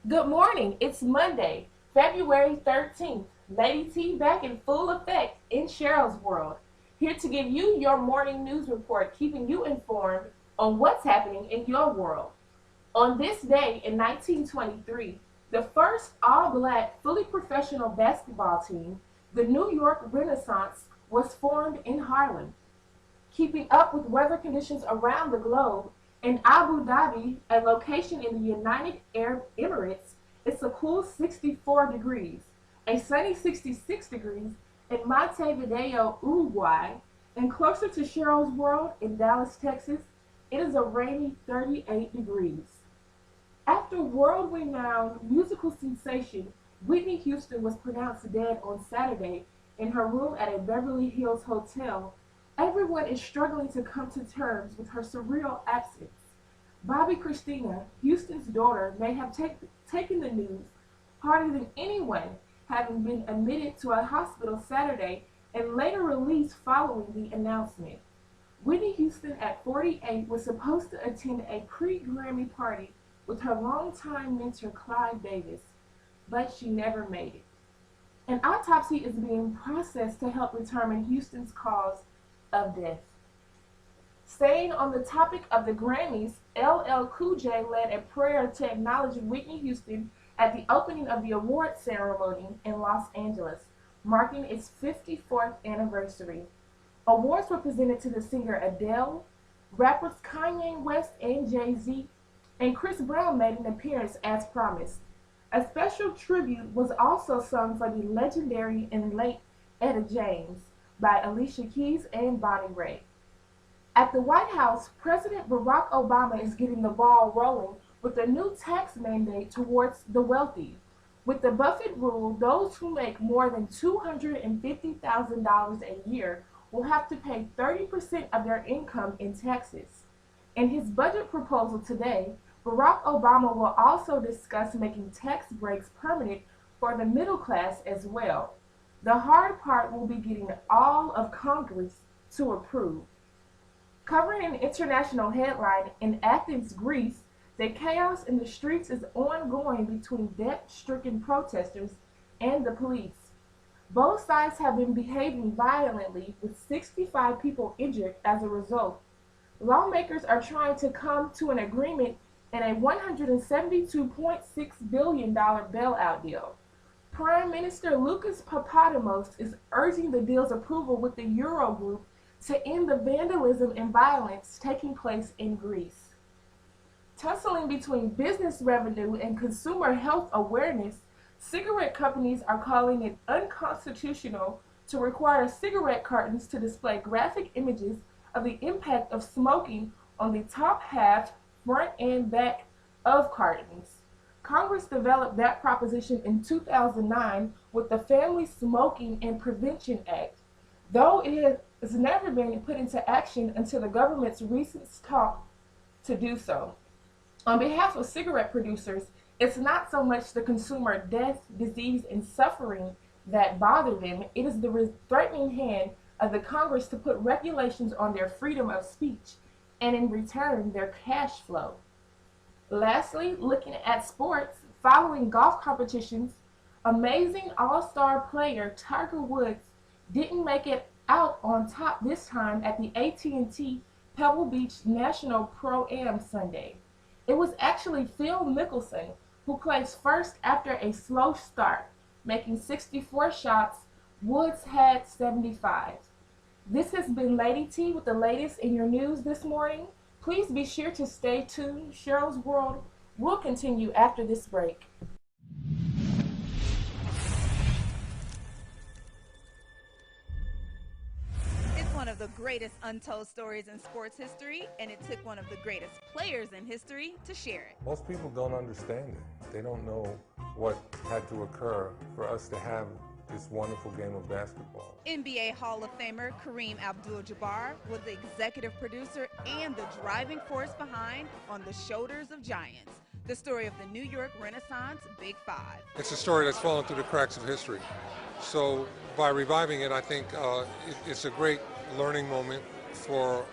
Good morning. It's Monday, February 13th. Lady T back in full effect in Cheryl's world. Here to give you your morning news report, keeping you informed on what's happening in your world. On this day in 1923, the first all-black, fully professional basketball team, the New York Renaissance, was formed in Harlem. Keeping up with weather conditions around the globe, in Abu Dhabi, a location in the United Arab Emirates, it's a cool 64 degrees, a sunny 66 degrees in Montevideo, Uruguay, and closer to Cheryl's world in Dallas, Texas, it is a rainy 38 degrees. After world-renowned musical sensation Whitney Houston was pronounced dead on Saturday in her room at a Beverly Hills hotel, everyone is struggling to come to terms with her surreal absence. Bobby Christina, Houston's daughter, may have taken the news harder than anyone, having been admitted to a hospital Saturday and later released following the announcement. Whitney Houston, at 48, was supposed to attend a pre-Grammy party with her longtime mentor Clive Davis, but she never made it. An autopsy is being processed to help determine Houston's cause of death. Staying on the topic of the Grammys, LL Cool J led a prayer to acknowledge Whitney Houston at the opening of the award ceremony in Los Angeles, marking its 54th anniversary. Awards were presented to the singer Adele, rappers Kanye West and Jay-Z, and Chris Brown made an appearance as promised. A special tribute was also sung for the legendary and late Etta James by Alicia Keys and Bonnie Raitt. At the White House, President Barack Obama is getting the ball rolling with a new tax mandate towards the wealthy. With the Buffett rule, those who make more than $250,000 a year will have to pay 30% of their income in taxes. In his budget proposal today, Barack Obama will also discuss making tax breaks permanent for the middle class as well. The hard part will be getting all of Congress to approve. Covering an international headline, in Athens, Greece, the chaos in the streets is ongoing between debt-stricken protesters and the police. Both sides have been behaving violently, with 65 people injured as a result. Lawmakers are trying to come to an agreement in a $172.6 billion bailout deal. Prime Minister Lucas Papademos is urging the deal's approval with the Eurogroup to end the vandalism and violence taking place in Greece. Tussling between business revenue and consumer health awareness, cigarette companies are calling it unconstitutional to require cigarette cartons to display graphic images of the impact of smoking on the top half, front, and back of cartons. Congress developed that proposition in 2009 with the Family Smoking and Prevention Act, though it has never been put into action until the government's recent talk to do so. On behalf of cigarette producers, it's not so much the consumer death, disease, and suffering that bother them, it is the threatening hand of the Congress to put regulations on their freedom of speech and in return their cash flow. Lastly, looking at sports, following golf competitions, amazing all-star player Tiger Woods didn't make it out on top this time at the AT&T Pebble Beach National Pro-Am Sunday. It was actually Phil Mickelson who placed first after a slow start, making 64 shots. Woods had 75. This has been Lady T with the latest in your news this morning. Please be sure to stay tuned. Cheryl's World will continue after this break. It's one of the greatest untold stories in sports history, and it took one of the greatest players in history to share it. Most people don't understand it. They don't know what had to occur for us to have this wonderful game of basketball. NBA Hall of Famer Kareem Abdul-Jabbar was the executive producer and the driving force behind On the Shoulders of Giants, the story of the New York Renaissance Big Five. It's a story that's fallen through the cracks of history. So by reviving it, I think it's a great learning moment for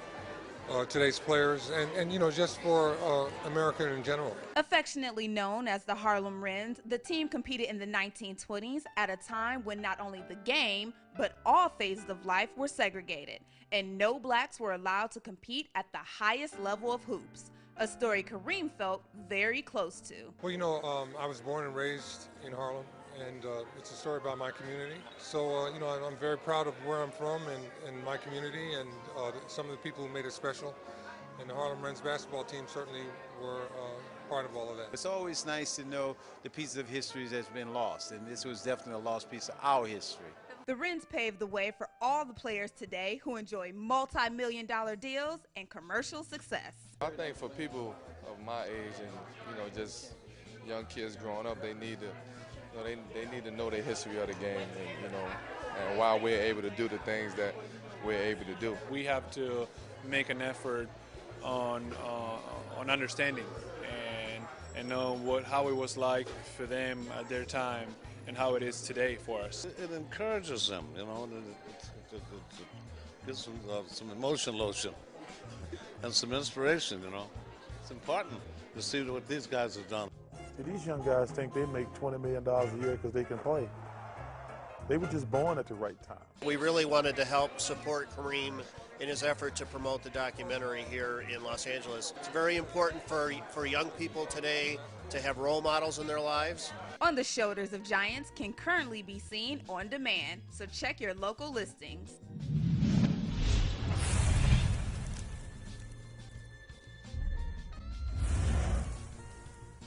today's players and just for America in general. Affectionately known as the Harlem Wrens, the team competed in the 1920s at a time when not only the game, but all phases of life were segregated, and no blacks were allowed to compete at the highest level of hoops, a story Kareem felt very close to. Well, I was born and raised in Harlem, and it's a story about my community. So, I'm very proud of where I'm from and my community and some of the people who made it special. And the Harlem Wrens basketball team certainly were part of all of that. It's always nice to know the pieces of history that's been lost, and this was definitely a lost piece of our history. The Wrens paved the way for all the players today who enjoy multi-million-dollar deals and commercial success. I think for people of my age and just young kids growing up, they need to they need to know the history of the game and why we're able to do the things that we're able to do. We have to make an effort on understanding and know how it was like for them at their time and how it is today for us. It encourages them, to get some emotion lotion and some inspiration, It's important to see what these guys have done. These young guys think they make $20 million a year because they can play. They were just born at the right time. We really wanted to help support Kareem in his effort to promote the documentary here in Los Angeles. It's very important for young people today to have role models in their lives. On the Shoulders of Giants can currently be seen on demand, so check your local listings.